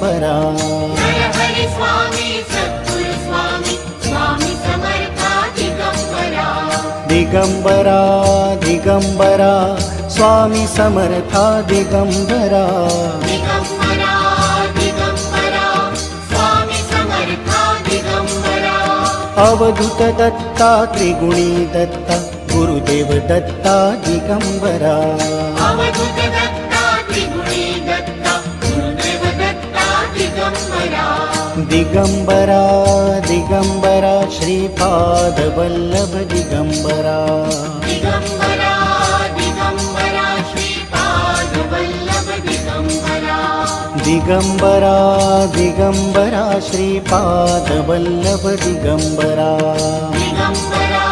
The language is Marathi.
दिगंबरा. जय हरी स्वामी सद्गुरु स्वामी स्वामी समर्था दिगंबरा. दिगंबरा दिगंबरा स्वामी समर्था दिगंबरा. दिगंबरा दिगंबरा स्वामी समर्था दिगंबरा. अवधूत दत्ता त्रिगुणी दत्ता गुरुदेव दत्ता दिगंबरा. अवधूत दत्ता त्रिगुणी दत्ता गुरुदेव दत्ता दिगंबरा. दिगंबरा दिगंबरा श्रीपाद वल्लभ दिगंबरा. दिगंबरा दिगंबरा श्रीपाद वल्लभ दिगंबरा. दिगंबरा दिगंबरा श्रीपाद वल्लभ दिगंबरा. दिगंबरा